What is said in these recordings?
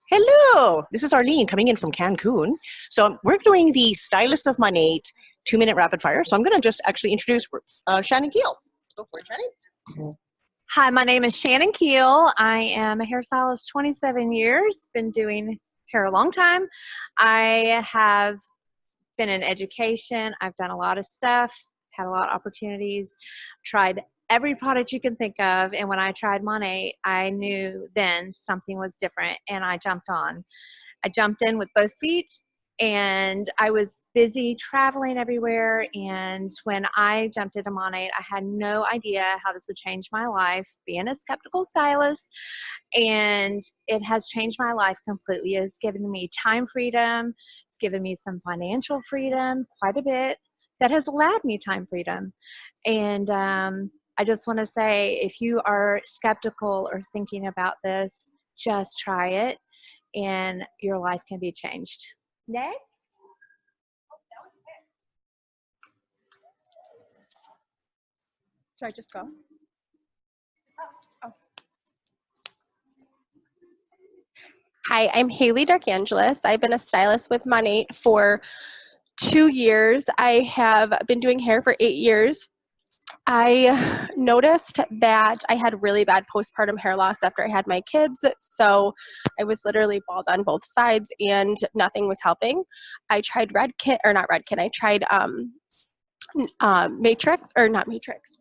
Hello, this is Arlene coming in from Cancun. So we're doing the Stylists of Monat 2-minute rapid fire. So I'm going to just actually introduce Shannon Keel. Go for it, Shannon. Hi, my name is Shannon Keel. I am a hairstylist 27 years, been doing hair a long time. I have been in education. I've done a lot of stuff, had a lot of opportunities, tried every product you can think of. And when I tried Monat, I knew then something was different and I jumped on. I jumped in with both feet and I was busy traveling everywhere. And when I jumped into Monat, I had no idea how this would change my life, being a skeptical stylist. And it has changed my life completely. It's given me time freedom. It's given me some financial freedom, quite a bit. That has allowed me time freedom. And I just want to say, if you are skeptical or thinking about this, just try it and your life can be changed. Next. Should I just go? Oh. Hi, I'm Haley Darkangelis. I've been a stylist with Monat for 2 years. I have been doing hair for 8 years. I noticed that I had really bad postpartum hair loss after I had my kids, so I was literally bald on both sides and nothing was helping. I tried Redken, or not Redken, I tried Matrix, or not Matrix,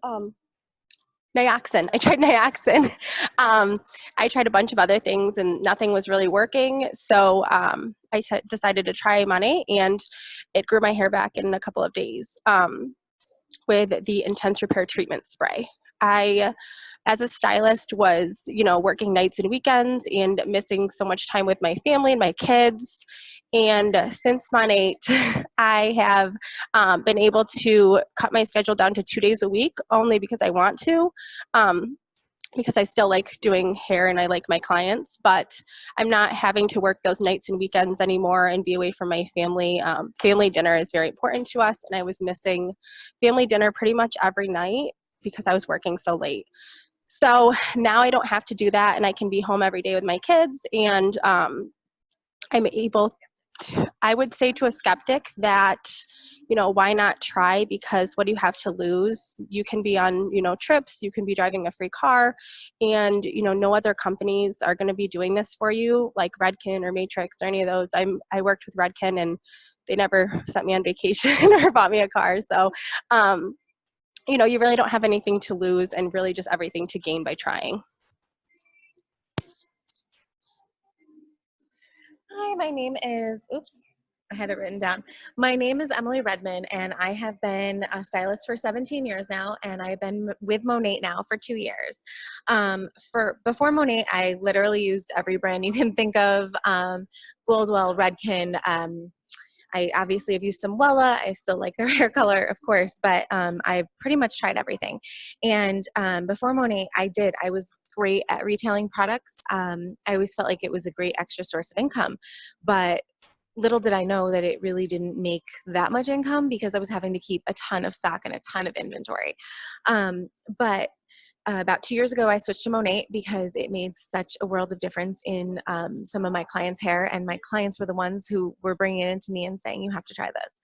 Nioxin. I tried Nioxin. I tried a bunch of other things and nothing was really working. So I decided to try Monat, and it grew my hair back in a couple of days with the Intense Repair Treatment Spray. I, as a stylist, was, working nights and weekends and missing so much time with my family and my kids. And since Monat, I have been able to cut my schedule down to 2 days a week, only because I want to, because I still like doing hair and I like my clients, but I'm not having to work those nights and weekends anymore and be away from my family. Family dinner is very important to us, and I was missing family dinner pretty much every night because I was working so late. So now I don't have to do that, and I can be home every day with my kids, and I'm able to, I would say to a skeptic that, why not try? Because what do you have to lose? You can be on, trips, you can be driving a free car, and, no other companies are going to be doing this for you, like Redken or Matrix or any of those. I worked with Redken and they never sent me on vacation or bought me a car. So, you really don't have anything to lose and really just everything to gain by trying. Hi, my name is, I had it written down. My name is Emily Redmond, and I have been a stylist for 17 years now, and I've been with Monat now for 2 years. Before Monat, I literally used every brand you can think of, Goldwell, Redken. I obviously have used some Wella. I still like their hair color, of course, but I've pretty much tried everything. And before Monat, I was great at retailing products. I always felt like it was a great extra source of income, but little did I know that it really didn't make that much income because I was having to keep a ton of stock and a ton of inventory. But about 2 years ago, I switched to Monat because it made such a world of difference in some of my clients' hair, and my clients were the ones who were bringing it into me and saying, you have to try this.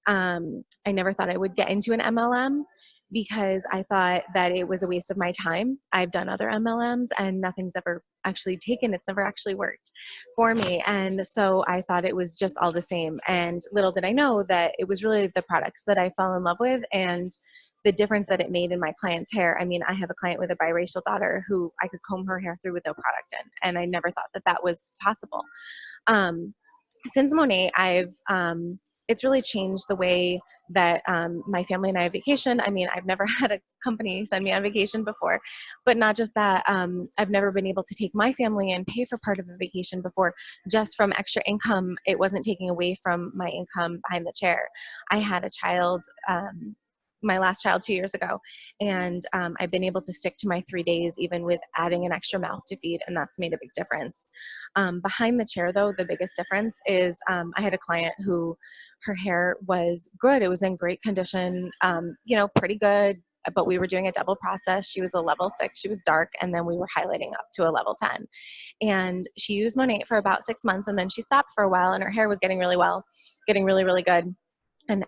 I never thought I would get into an MLM because I thought that it was a waste of my time. I've done other MLMs and nothing's ever actually taken. It's never actually worked for me. And so I thought it was just all the same. And little did I know that it was really the products that I fell in love with and the difference that it made in my client's hair. I mean, I have a client with a biracial daughter who I could comb her hair through with no product in, and I never thought that that was possible. Since Monat, it's really changed the way that my family and I vacation. I mean, I've never had a company send me on vacation before, but not just that. I've never been able to take my family and pay for part of a vacation before just from extra income. It wasn't taking away from my income behind the chair. I had a child, my last child 2 years ago, and I've been able to stick to my 3 days even with adding an extra mouth to feed, and that's made a big difference. Behind the chair though, the biggest difference is I had a client who her hair was good. It was in great condition, pretty good, but we were doing a double process. She was a level 6, she was dark, and then we were highlighting up to a level 10. And she used Monat for about 6 months, and then she stopped for a while, and her hair was getting really, really good. And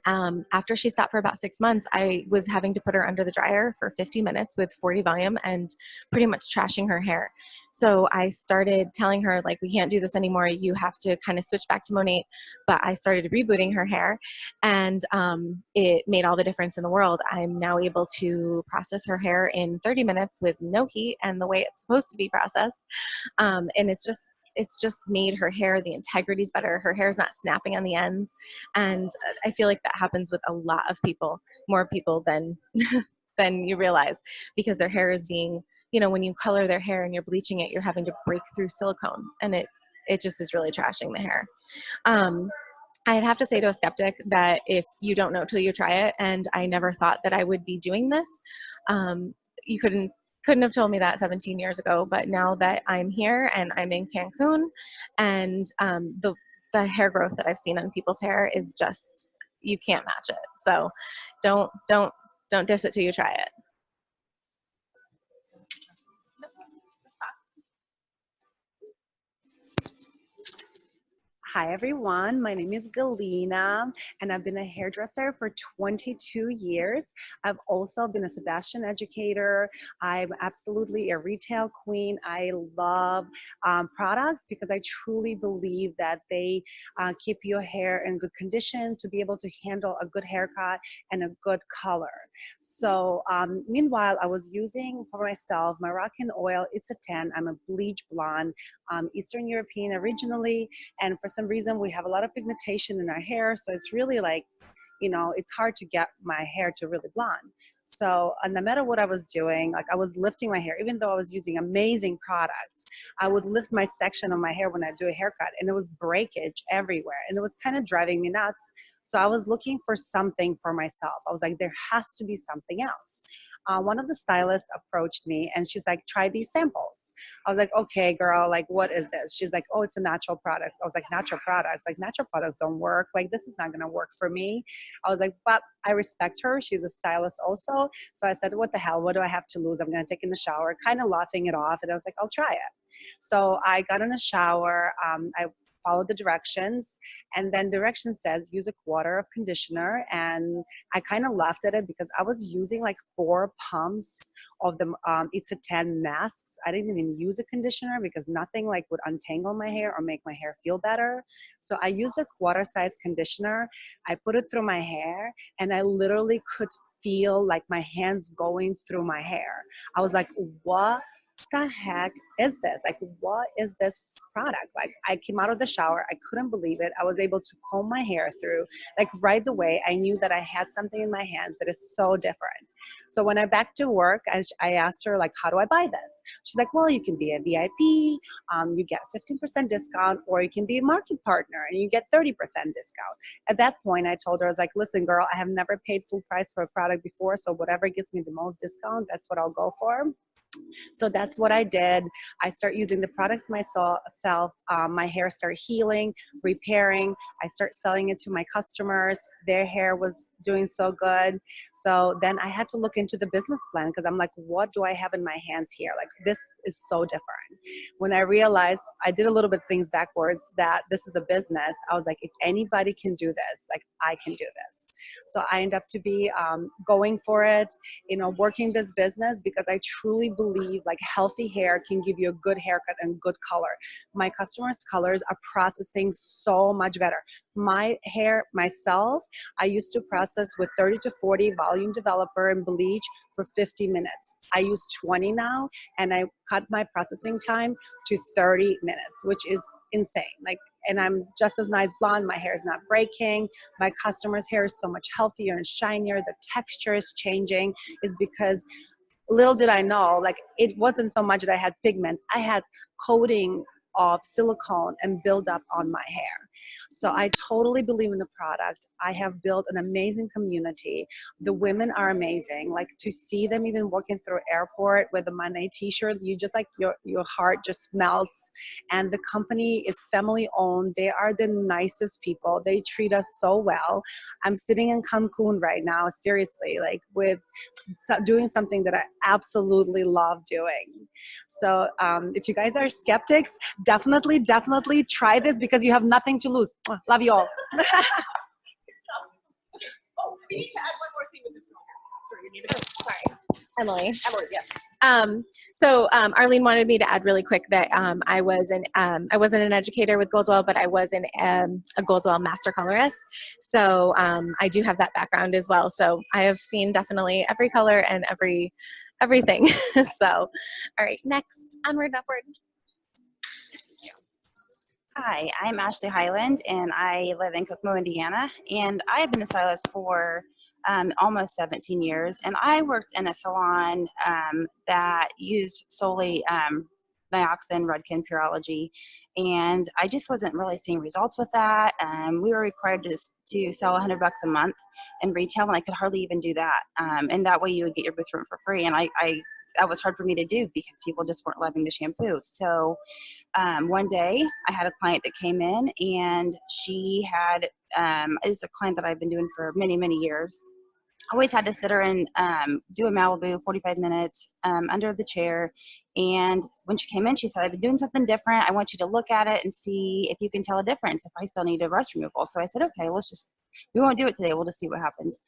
after she stopped for about 6 months, I was having to put her under the dryer for 50 minutes with 40 volume and pretty much trashing her hair. So I started telling her, like, we can't do this anymore. You have to kind of switch back to Monat. But I started rebooting her hair, and it made all the difference in the world. I'm now able to process her hair in 30 minutes with no heat and the way it's supposed to be processed. And it's just made her hair, the integrity's better. Her hair's not snapping on the ends. And I feel like that happens with a lot of people, more people than, than you realize, because their hair is being, when you color their hair and you're bleaching it, you're having to break through silicone, and it just is really trashing the hair. I'd have to say to a skeptic that if you don't know till you try it, and I never thought that I would be doing this, you couldn't have told me that 17 years ago. But now that I'm here and I'm in Cancun, and the hair growth that I've seen on people's hair is just, you can't match it. So don't diss it till you try it. Hi everyone, my name is Galena, and I've been a hairdresser for 22 years. I've also been a Sebastian educator. I'm absolutely a retail queen. I love products because I truly believe that they keep your hair in good condition to be able to handle a good haircut and a good color. So meanwhile, I was using for myself Moroccan oil. It's a 10. I'm a bleach blonde, Eastern European originally, and for some reason we have a lot of pigmentation in our hair, so it's really like, it's hard to get my hair to really blonde. So no matter what I was doing, like I was lifting my hair, even though I was using amazing products, I would lift my section of my hair when I do a haircut, and it was breakage everywhere, and it was kind of driving me nuts. So I was looking for something for myself. I was like, there has to be something else. One of the stylists approached me, and she's like, try these samples. I was like, okay, girl, like, what is this? She's like, oh, it's a natural product. I was like, natural products? Like, natural products don't work. Like, this is not going to work for me. I was like, but I respect her. She's a stylist also. So I said, what the hell? What do I have to lose? I'm going to take in the shower, kind of laughing it off. And I was like, I'll try it. So I got in a shower. I followed the directions, and then direction says use a quarter of conditioner, and I kind of laughed at it because I was using like 4 pumps of the it's a 10 masks. I didn't even use a conditioner because nothing like would untangle my hair or make my hair feel better. So I used a quarter size conditioner. I put it through my hair, and I literally could feel like my hands going through my hair. I was like, what the heck is this? Like, what is this product? Like, I came out of the shower, I couldn't believe it. I was able to comb my hair through, like right away. I knew that I had something in my hands that is so different. So when I back to work, I asked her, like, how do I buy this? She's like, well, you can be a VIP, you get 15% discount, or you can be a market partner and you get 30% discount. At that point, I told her, I was like, listen, girl, I have never paid full price for a product before, so whatever gives me the most discount, that's what I'll go for. So that's what I did. I start using the products myself. My hair started healing, repairing. I start selling it to my customers. Their hair was doing so good. So then I had to look into the business plan because I'm like, what do I have in my hands here? Like, this is so different. When I realized I did a little bit things backwards, that this is a business, I was like, if anybody can do this, like, I can do this. So I end up to be going for it, working this business because I truly believe like healthy hair can give you a good haircut and good color. My customers' colors are processing so much better. My hair myself, I used to process with 30 to 40 volume developer and bleach for 50 minutes. I use 20 now, and I cut my processing time to 30 minutes, which is insane. Like, and I'm just as nice blonde. My hair is not breaking. My customer's hair is so much healthier and shinier. The texture is changing, is because little did I know, like, it wasn't so much that I had pigment. I had coating of silicone and build up on my hair. So I totally believe in the product. I have built an amazing community. The women are amazing. Like, to see them even walking through airport with a Monat t-shirt, you just like your heart just melts. And the company is family owned. They are the nicest people. They treat us so well. I'm sitting in Cancun right now, seriously, like doing something that I absolutely love doing. So if you guys are skeptics, definitely try this, because you have nothing to lose. Love you all. Oh, we need to add one more thing with this. Sorry, your name is? Sorry, Emily. Emily, yes. So Arlene wanted me to add really quick that I wasn't an educator with Goldwell, but I was a Goldwell master colorist. So I do have that background as well. So I have seen definitely every color and everything. So, all right, next, onward and upward. Hi, I'm Ashley Hyland, and I live in Kokomo, Indiana, and I have been a stylist for almost 17 years, and I worked in a salon that used solely Nioxin, Redken, Purology, and I just wasn't really seeing results with that. We were required to sell $100 a month in retail, and I could hardly even do that, and that way you would get your booth room for free, and that was hard for me to do because people just weren't loving the shampoo. So one day I had a client that came in, and she had, is a client that I've been doing for many, many years. Always had to sit her and do a Malibu, 45 minutes under the chair. And when she came in, she said, I've been doing something different. I want you to look at it and see if you can tell a difference, if I still need a rust removal. So I said, okay, we won't do it today. We'll just see what happens.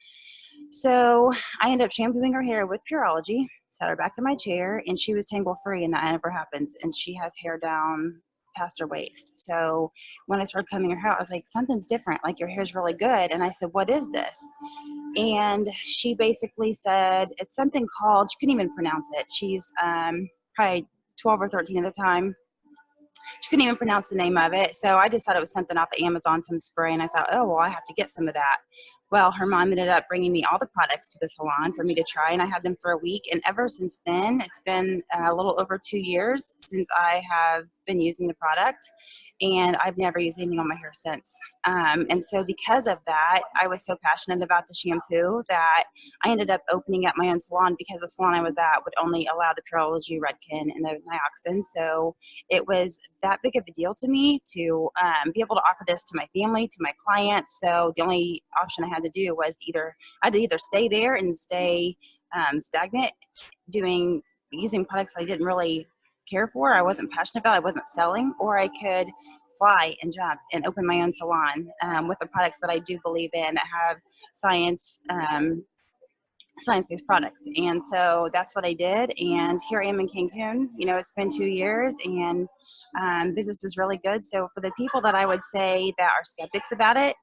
So I ended up shampooing her hair with Purology, sat her back in my chair, and she was tangle free, and that never happens. And she has hair down past her waist. So when I started combing her hair, I was like, something's different. Like, your hair's really good. And I said, what is this? And she basically said, it's something called, she couldn't even pronounce it. She's probably 12 or 13 at the time. She couldn't even pronounce the name of it. So I just thought it was something off of Amazon, some spray. And I thought, oh, well, I have to get some of that. Well, her mom ended up bringing me all the products to the salon for me to try. And I had them for a week. And ever since then, it's been a little over 2 years since I have been using the product. And I've never used anything on my hair since. And so because of that, I was so passionate about the shampoo that I ended up opening up my own salon, because the salon I was at would only allow the Purology, Redken, and the Nioxin. So it was that big of a deal to me to be able to offer this to my family, to my clients. So the only option I had to do was I had to either stay there and stay stagnant using products I didn't really care for, I wasn't passionate about, I wasn't selling, or I could fly and jump and open my own salon with the products that I do believe in, that have science-based products. And so that's what I did. And here I am in Cancun. You know, it's been 2 years, and business is really good. So for the people that I would say that are skeptics about it,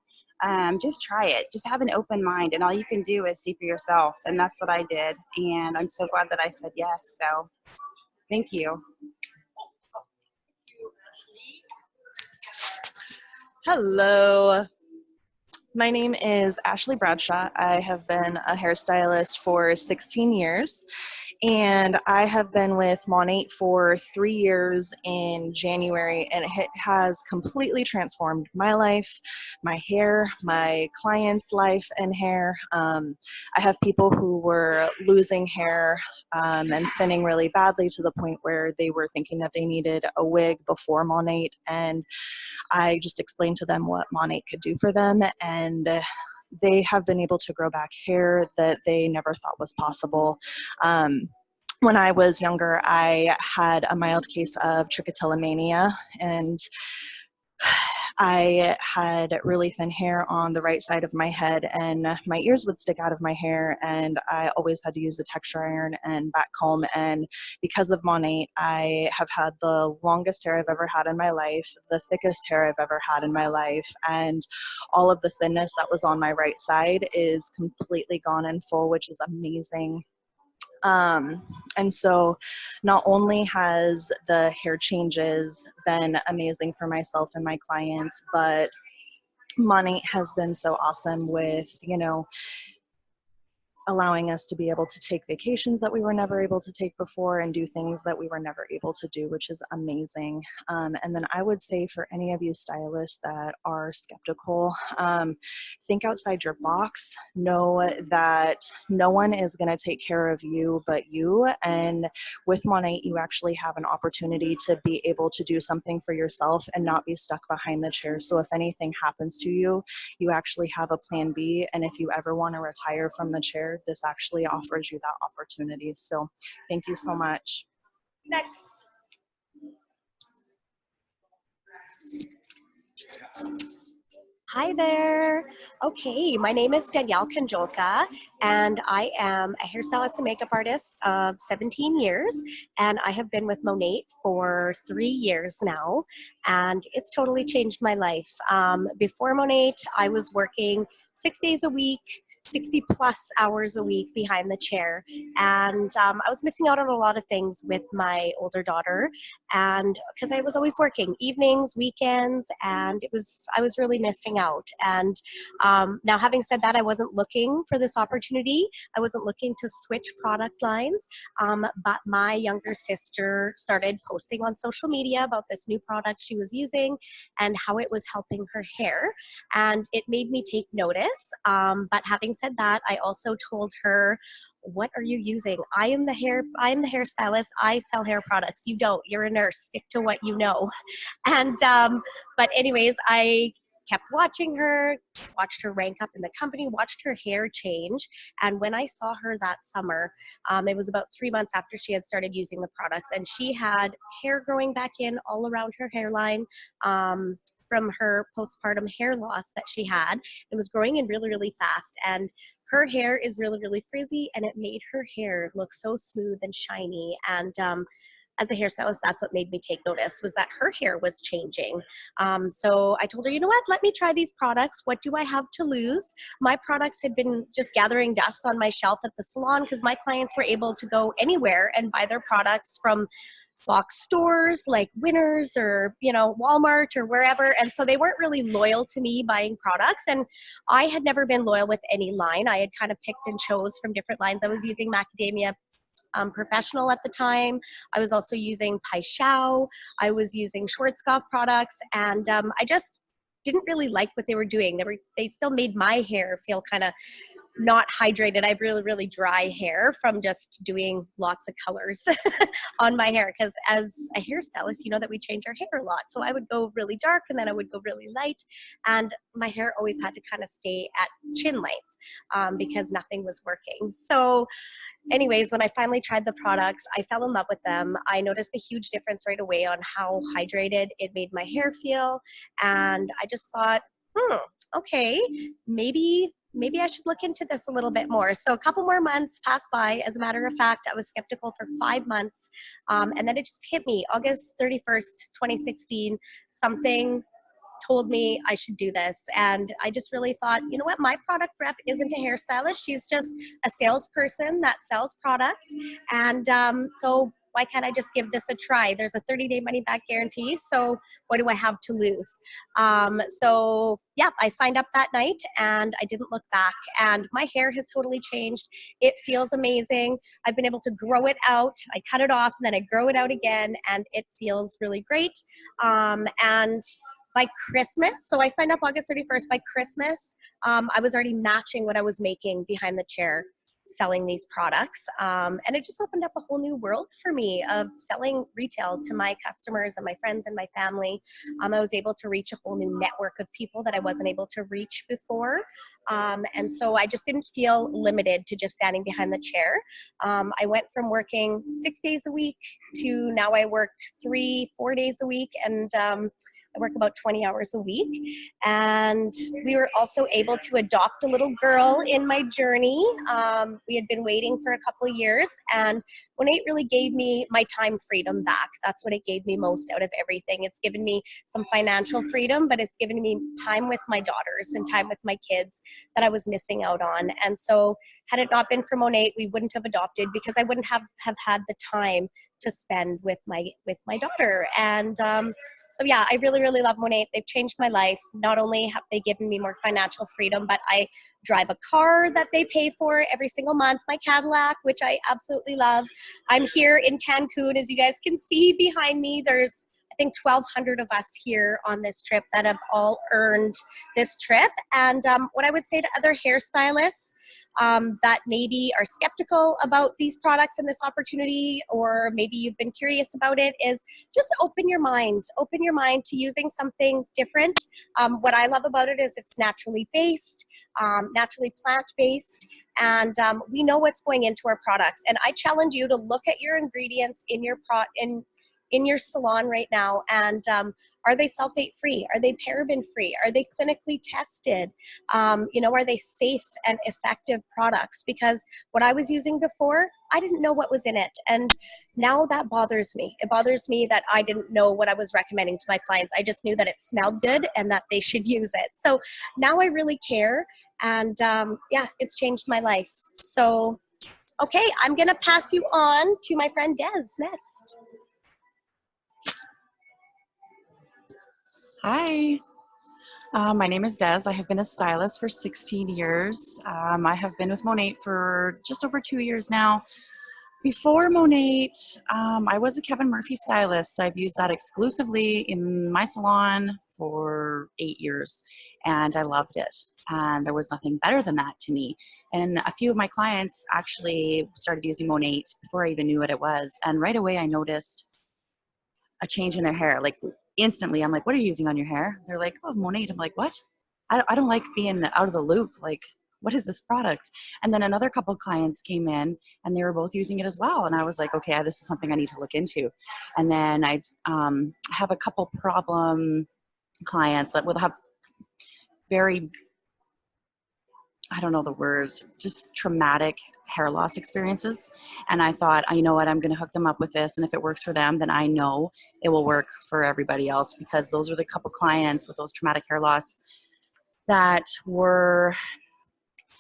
just try it. Just have an open mind, and all you can do is see for yourself. And that's what I did. And I'm so glad that I said yes. So thank you. Hello. My name is Ashley Bradshaw. I have been a hairstylist for 16 years, and I have been with Monat for 3 years in January, and it has completely transformed my life, my hair, my clients' life and hair. I have people who were losing hair and thinning really badly to the point where they were thinking that they needed a wig before Monat, and I just explained to them what Monat could do for them, and they have been able to grow back hair that they never thought was possible. When I was younger, I had a mild case of trichotillomania, and I had really thin hair on the right side of my head, and my ears would stick out of my hair, and I always had to use a texture iron and back comb. And because of Monat, I have had the longest hair I've ever had in my life, the thickest hair I've ever had in my life, and all of the thinness that was on my right side is completely gone in full, which is amazing. And so not only has the hair changes been amazing for myself and my clients, but Monat has been so awesome with, you know, allowing us to be able to take vacations that we were never able to take before and do things that we were never able to do, which is amazing. And then I would say for any of you stylists that are skeptical, think outside your box. Know that no one is going to take care of you but you. And with Monat, you actually have an opportunity to be able to do something for yourself and not be stuck behind the chair. So if anything happens to you, you actually have a plan B. And if you ever want to retire from the chair, this actually offers you that opportunity. So thank you so much. Next. Hi there. Okay, my name is Danielle Kanjolka, and I am a hairstylist and makeup artist of 17 years, and I have been with Monat for 3 years now, and it's totally changed my life. Before Monat, I was working 6 days a week, 60 plus hours a week behind the chair. And I was missing out on a lot of things with my older daughter, and because I was always working evenings, weekends, and I was really missing out. And now, having said that, I wasn't looking for this opportunity. I wasn't looking to switch product lines, but my younger sister started posting on social media about this new product she was using and how it was helping her hair, and it made me take notice. But having said that, I also told her, what are you using? I am the hairstylist. I sell hair products. You don't. You're a nurse. Stick to what you know. And but anyways, I kept watching her, watched her rank up in the company, watched her hair change. And when I saw her that summer, it was about 3 months after she had started using the products, and she had hair growing back in all around her hairline. From her postpartum hair loss that she had. It was growing in really, really fast. And her hair is really, really frizzy, and it made her hair look so smooth and shiny. And as a hairstylist, that's what made me take notice, was that her hair was changing. So I told her, you know what, let me try these products. What do I have to lose? My products had been just gathering dust on my shelf at the salon because my clients were able to go anywhere and buy their products from box stores like Winners or, you know, Walmart or wherever. And so they weren't really loyal to me buying products. And I had never been loyal with any line. I had kind of picked and chose from different lines. I was using Macadamia Professional at the time. I was also using Pai Shao. I was using Schwarzkopf products. And I just didn't really like what they were doing. They still made my hair feel kind of not hydrated. I have really, really dry hair from just doing lots of colors on my hair. Because as a hairstylist, you know that we change our hair a lot. So I would go really dark and then I would go really light. And my hair always had to kind of stay at chin length because nothing was working. So anyways, when I finally tried the products, I fell in love with them. I noticed a huge difference right away on how hydrated it made my hair feel. And I just thought, okay, maybe I should look into this a little bit more. So a couple more months passed by. As a matter of fact, I was skeptical for 5 months. And then it just hit me. August 31st, 2016, something told me I should do this. And I just really thought, you know what, my product rep isn't a hairstylist. She's just a salesperson that sells products. And so why can't I just give this a try? There's a 30-day money-back guarantee, so what do I have to lose? So yeah, I signed up that night and I didn't look back, and my hair has totally changed. It feels amazing. I've been able to grow it out. I cut it off and then I grow it out again, and it feels really great. And by Christmas, so I signed up August 31st, by Christmas, I was already matching what I was making behind the chair selling these products. And it just opened up a whole new world for me of selling retail to my customers and my friends and my family. I was able to reach a whole new network of people that I wasn't able to reach before. And so I just didn't feel limited to just standing behind the chair. I went from working 6 days a week to now I work 3-4 days a week, and I work about 20 hours a week. And we were also able to adopt a little girl in my journey. We had been waiting for a couple of years, and Monat really gave me my time freedom back. That's what it gave me most out of everything. It's given me some financial freedom, but it's given me time with my daughters and time with my kids. that I was missing out on. And so had it not been for Monat, we wouldn't have adopted because I wouldn't have had the time to spend with my daughter. And so yeah, I really, really love Monat. They've changed my life. Not only have they given me more financial freedom, but I drive a car that they pay for every single month, my Cadillac, which I absolutely love. I'm here in Cancun. As you guys can see behind me, there's I think 1,200 of us here on this trip that have all earned this trip. And what I would say to other hairstylists that maybe are skeptical about these products and this opportunity, or maybe you've been curious about it, is just open your mind to using something different. What I love about it is it's naturally based, naturally plant-based, and we know what's going into our products. And I challenge you to look at your ingredients in your in your salon right now, and are they sulfate free? Are they paraben free? Are they clinically tested? Are they safe and effective products? Because what I was using before, I didn't know what was in it, and now that bothers me. It bothers me that I didn't know what I was recommending to my clients. I just knew that it smelled good and that they should use it. So now I really care, and yeah, it's changed my life. So okay, I'm gonna pass you on to my friend Des next. Hi, my name is Des. I have been a stylist for 16 years. I have been with Monat for just over 2 years now. Before Monat, I was a Kevin Murphy stylist. I've used that exclusively in my salon for 8 years, and I loved it. And there was nothing better than that to me. And a few of my clients actually started using Monat before I even knew what it was. And right away I noticed a change in their hair. Like instantly, I'm like, what are you using on your hair? They're like, oh, Monat. I'm like, what? I don't like being out of the loop. Like, what is this product? And then another couple of clients came in and they were both using it as well. And I was like, okay, this is something I need to look into. And then I have a couple problem clients that will have very, I don't know the words, just traumatic hair loss experiences. And I thought, you know what, I'm going to hook them up with this. And if it works for them, then I know it will work for everybody else, because those are the couple clients with those traumatic hair loss that were,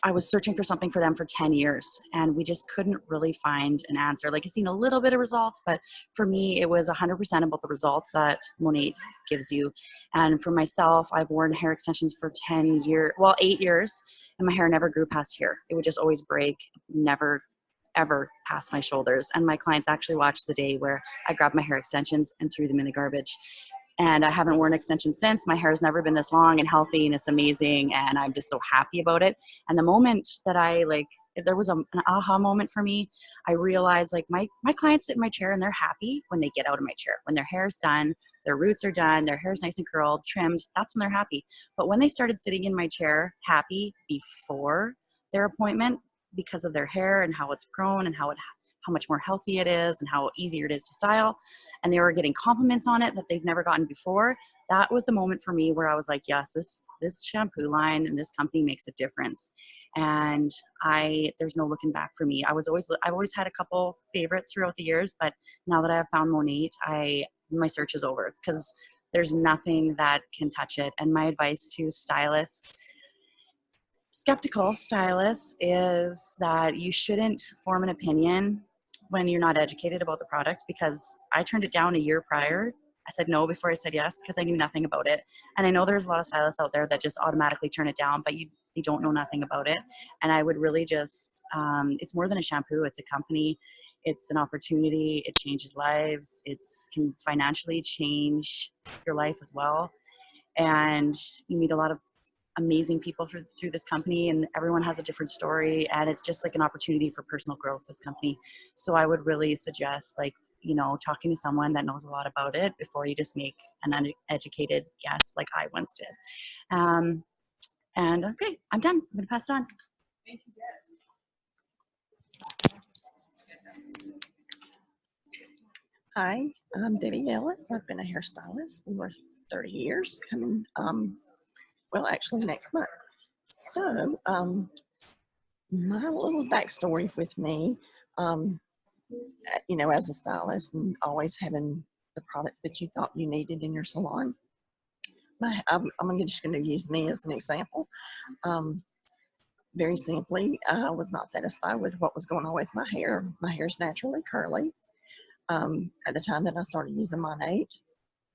I was searching for something for them for 10 years, and we just couldn't really find an answer. Like, I've seen a little bit of results, but for me, it was 100% about the results that Monat gives you. And for myself, I've worn hair extensions for 8 years, and my hair never grew past here. It would just always break, never ever past my shoulders. And my clients actually watched the day where I grabbed my hair extensions and threw them in the garbage. And I haven't worn extensions since. My hair has never been this long and healthy, and it's amazing. And I'm just so happy about it. And the moment that there was an aha moment for me, I realized my clients sit in my chair and they're happy when they get out of my chair. When their hair's done, their roots are done, their hair's nice and curled, trimmed, that's when they're happy. But when they started sitting in my chair happy before their appointment, because of their hair and how it's grown and how much more healthy it is and how easier it is to style, and they were getting compliments on it that they've never gotten before, that was the moment for me where I was like, yes, this shampoo line and this company makes a difference. And there's no looking back for me. I've always had a couple favorites throughout the years, but now that I have found Monat, my search is over, because there's nothing that can touch it. And my advice to skeptical stylists is that you shouldn't form an opinion when you're not educated about the product, because I turned it down a year prior. I said no before I said yes, because I knew nothing about it. And I know there's a lot of stylists out there that just automatically turn it down, but you don't know nothing about it. And I would really just, it's more than a shampoo, it's a company, it's an opportunity, it changes lives, it can financially change your life as well. And you meet a lot of amazing people through this company, and everyone has a different story, and it's just like an opportunity for personal growth, this company. So I would really suggest talking to someone that knows a lot about it before you just make an uneducated guess like I once did. And okay, I'm done. I'm gonna pass it on. Thank you, guys. Hi, I'm Debbie Ellis. I've been a hairstylist for 30 years, coming actually next month. So, my little backstory with me, as a stylist and always having the products that you thought you needed in your salon. I'm just going to use me as an example. very simply, I was not satisfied with what was going on with my hair. My hair is naturally curly. At the time that I started using Monat,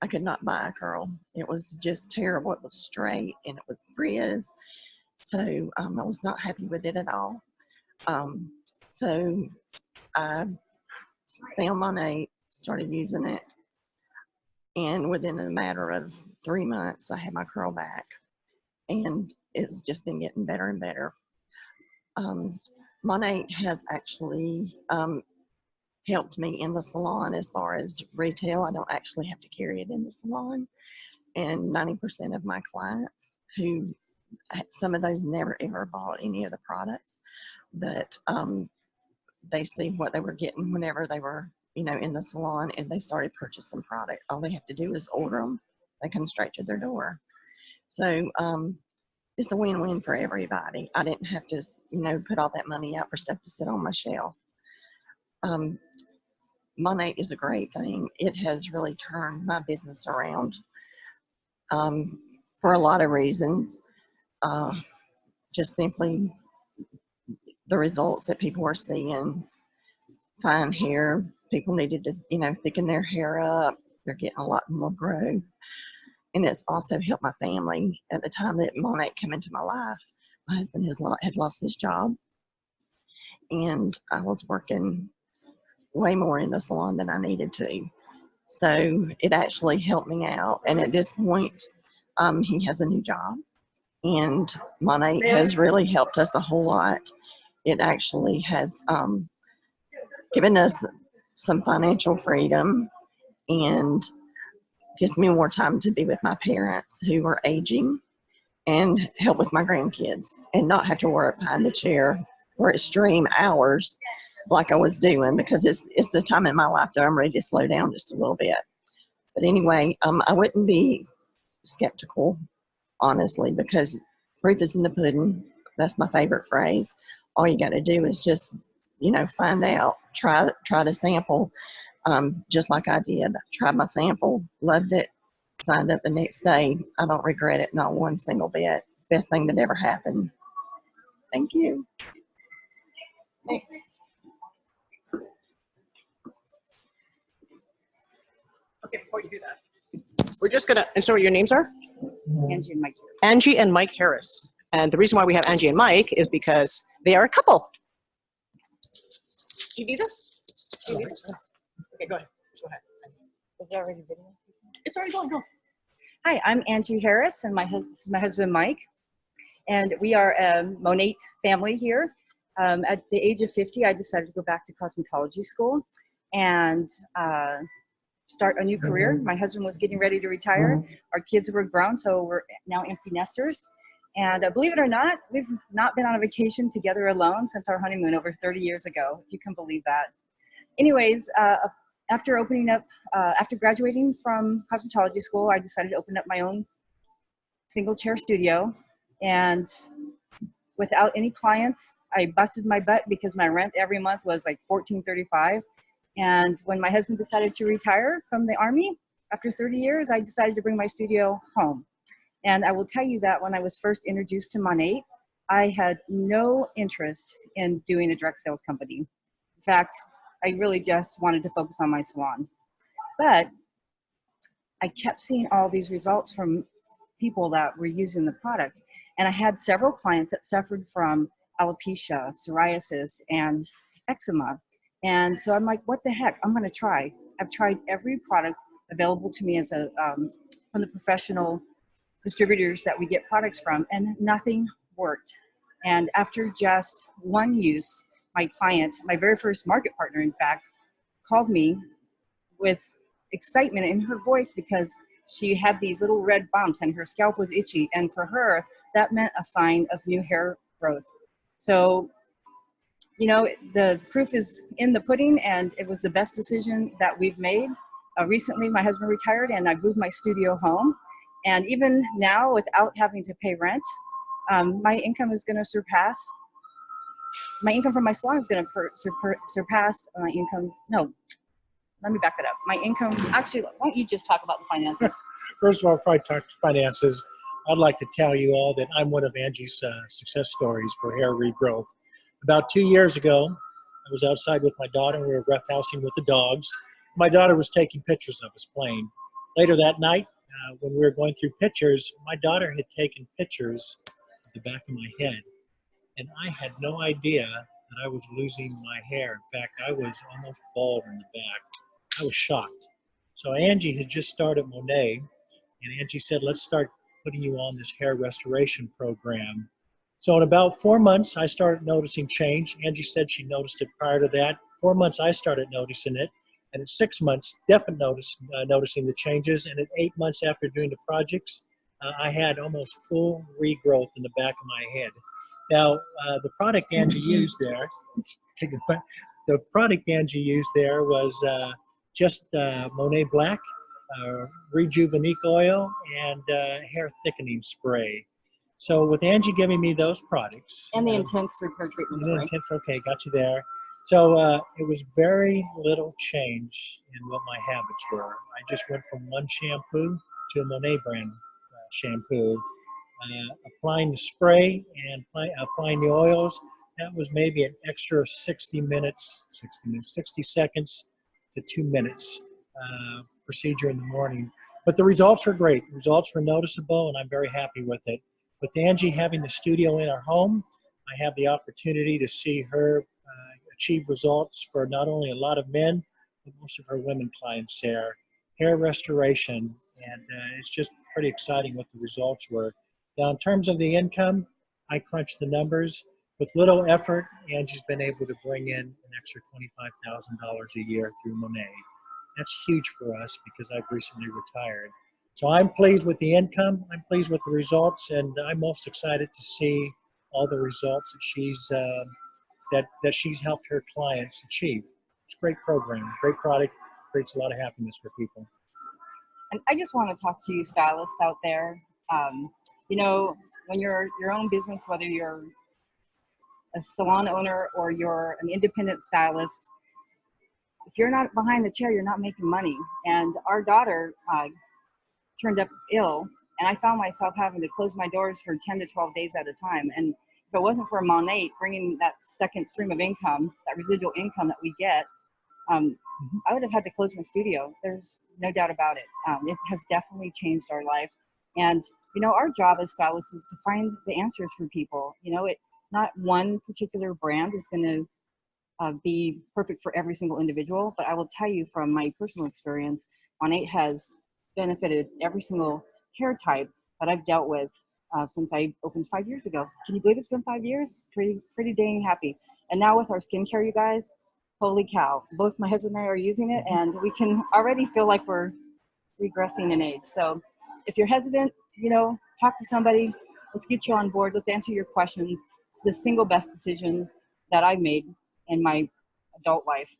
I could not buy a curl. It was just terrible. It was straight and it would frizz. So I was not happy with it at all. So I found Monat, started using it, and within a matter of 3 months, I had my curl back, and it's just been getting better and better. Monat has actually helped me in the salon as far as retail. I don't actually have to carry it in the salon, and 90% of my clients, who some of those never ever bought any of the products, but they see what they were getting whenever they were, in the salon, and they started purchasing product. All they have to do is order them. They come straight to their door. So it's a win-win for everybody. I didn't have to, put all that money out for stuff to sit on my shelf. Monat is a great thing. It has really turned my business around for a lot of reasons. Just simply the results that people are seeing. Fine hair, people needed to, thicken their hair up. They're getting a lot more growth. And it's also helped my family. At the time that Monat came into my life, my husband had lost his job. And I was working way more in the salon than I needed to. So it actually helped me out. And at this point, he has a new job. And Monat has really helped us a whole lot. It actually has given us some financial freedom and gives me more time to be with my parents who are aging and help with my grandkids and not have to work behind the chair for extreme hours like I was doing, because it's the time in my life that I'm ready to slow down just a little bit. But anyway, I wouldn't be skeptical, honestly, because proof is in the pudding. That's my favorite phrase. All you got to do is just, find out, try to sample, just like I did. Tried my sample, loved it, signed up the next day. I don't regret it, not one single bit. Best thing that ever happened. Thank you. Thanks. Okay, before you do that, we're just gonna, and so your names are? Angie and Mike. Angie and Mike Harris. And the reason why we have Angie and Mike is because they are a couple. Do you need this? Okay, go ahead. Go ahead. Is it already video? It's already going. Go. Hi, I'm Angie Harris, and this is my husband Mike, and we are a Monat family here. At the age of 50, I decided to go back to cosmetology school and start a new career. My husband was getting ready to retire. Our kids were grown, so we're now empty nesters. And believe it or not, we've not been on a vacation together alone since our honeymoon over 30 years ago, if you can believe that. Anyways, after graduating from cosmetology school, I decided to open up my own single chair studio. And without any clients, I busted my butt because my rent every month was like $14.35. And when my husband decided to retire from the Army after 30 years, I decided to bring my studio home. And I will tell you that when I was first introduced to Monat, I had no interest in doing a direct sales company. In fact, I really just wanted to focus on my salon. But I kept seeing all these results from people that were using the product. And I had several clients that suffered from alopecia, psoriasis, and eczema. And so I'm like, what the heck? I'm going to try. I've tried every product available to me as from the professional distributors that we get products from, and nothing worked. And after just one use, my client, my very first market partner, in fact, called me with excitement in her voice because she had these little red bumps and her scalp was itchy. And for her, that meant a sign of new hair growth. So, the proof is in the pudding, and it was the best decision that we've made. Recently, my husband retired, and I moved my studio home. And even now, without having to pay rent, my income is going to surpass, my income from my salon is going to surpass my income. No, let me back that up. My income, actually, why don't you just talk about the finances? First of all, before I talk finances, I'd like to tell you all that I'm one of Angie's success stories for hair regrowth. About 2 years ago, I was outside with my daughter. We were roughhousing with the dogs. My daughter was taking pictures of us playing. Later that night, when we were going through pictures, my daughter had taken pictures of the back of my head. And I had no idea that I was losing my hair. In fact, I was almost bald in the back. I was shocked. So Angie had just started Monet, and Angie said, let's start putting you on this hair restoration program. So in about 4 months, I started noticing change. Angie said she noticed it prior to that. 4 months, I started noticing it. And at 6 months, definitely noticing the changes. And at 8 months after doing the projects, I had almost full regrowth in the back of my head. Now, the product Angie used there, the product Angie used there was just Monet Black, Rejuvenate oil, and hair thickening spray. So with Angie giving me those products. And the intense repair treatment spray. Intense, okay, got you there. So it was very little change in what my habits were. I just went from one shampoo to a Monet brand shampoo. Applying the spray and applying the oils, that was maybe an extra 60 seconds to 2 minutes procedure in the morning. But the results were great. The results were noticeable, and I'm very happy with it. With Angie having the studio in our home, I have the opportunity to see her achieve results for not only a lot of men, but most of her women clients there. Hair restoration, and it's just pretty exciting what the results were. Now, in terms of the income, I crunched the numbers. With little effort, Angie's been able to bring in an extra $25,000 a year through Monet. That's huge for us because I've recently retired. So I'm pleased with the income, I'm pleased with the results, and I'm most excited to see all the results that she's helped her clients achieve. It's a great program, great product, creates a lot of happiness for people. And I just want to talk to you stylists out there. You know, when you're your own business, whether you're a salon owner or you're an independent stylist, if you're not behind the chair, you're not making money. And our daughter turned up ill, and I found myself having to close my doors for 10 to 12 days at a time. And if it wasn't for Monet bringing that second stream of income, that residual income that we get, I would have had to close my studio. There's no doubt about it. It has definitely changed our life. And, you know, our job as stylists is to find the answers for people. You know, not one particular brand is going to be perfect for every single individual, but I will tell you from my personal experience, Monet has benefited every single hair type that I've dealt with since I opened 5 years ago. Can you believe it's been 5 years? Pretty dang happy. And now with our skincare, you guys, holy cow, both my husband and I are using it, and we can already feel like we're regressing in age. So if you're hesitant, you know, talk to somebody. Let's get you on board. Let's answer your questions. It's the single best decision that I made in my adult life,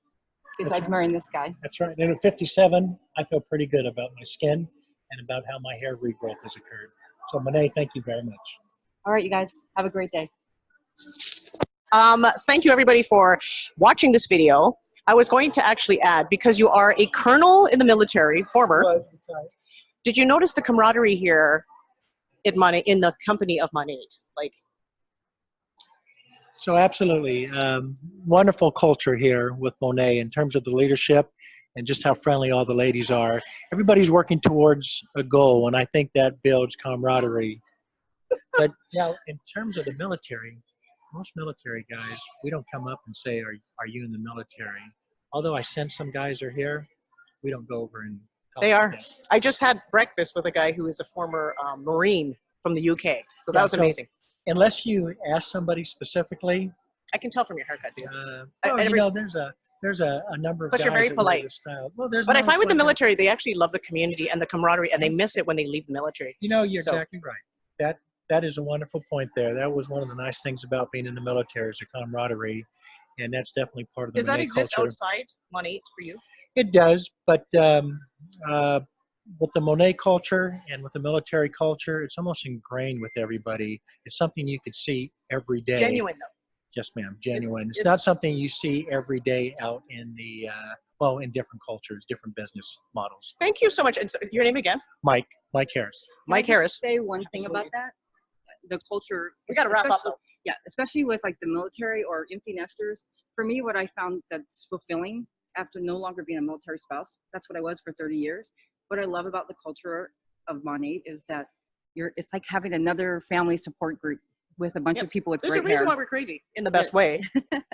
besides marrying this guy. That's right. And at 57, I feel pretty good about my skin and about how my hair regrowth has occurred. So Monet, thank you very much. All right, you guys, have a great day. Thank you everybody for watching this video. I was going to actually add, because you are a colonel in the military, former, did you notice the camaraderie here in the company of Monat? Like, so absolutely. Wonderful culture here with Monet in terms of the leadership and just how friendly all the ladies are. Everybody's working towards a goal, and I think that builds camaraderie. But now, in terms of the military, most military guys, we don't come up and say, are you in the military? Although I sense some guys are here, we don't go over and talk. They are. I just had breakfast with a guy who is a former Marine from the UK. So that was amazing. Unless you ask somebody specifically. I can tell from your haircut, too. You know, there's a number of guys. But you're very polite. Style. Well, but I find with the military, they actually love the community and the camaraderie, and they miss it when they leave the military. You know, you're exactly right. That is a wonderful point there. That was one of the nice things about being in the military is the camaraderie, and that's definitely part of the Monet culture. Does that exist outside Monat for you? It does, but with the Monet culture and with the military culture, it's almost ingrained with everybody. It's something you could see every day. Genuine, though. Yes, ma'am, genuine. It's not something you see every day out in the well, in different cultures, different business models. Thank you so much. And so, your name again? Mike Harris. Mike Harris. Say one thing Absolutely. about that. The culture. We got to wrap up especially- though. Yeah, especially with like the military or empty nesters. For me, what I found that's fulfilling after no longer being a military spouse, that's what I was for 30 years. What I love about the culture of Monat is that it's like having another family support group with a bunch Yep. of people with There's great a reason hair. why we're crazy in the best Yes. way,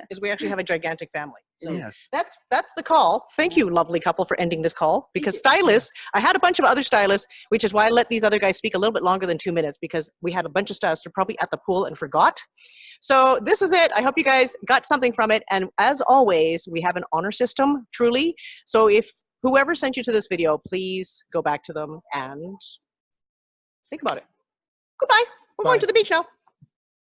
is we actually have a gigantic family. So Yes. that's the call. Thank you, lovely couple, for ending this call. Because stylists, I had a bunch of other stylists, which is why I let these other guys speak a little bit longer than 2 minutes, because we had a bunch of stylists who were probably at the pool and forgot. So this is it. I hope you guys got something from it. And as always, we have an honor system, truly. So if whoever sent you to this video, please go back to them and think about it. Goodbye. We're Bye. going to the beach now.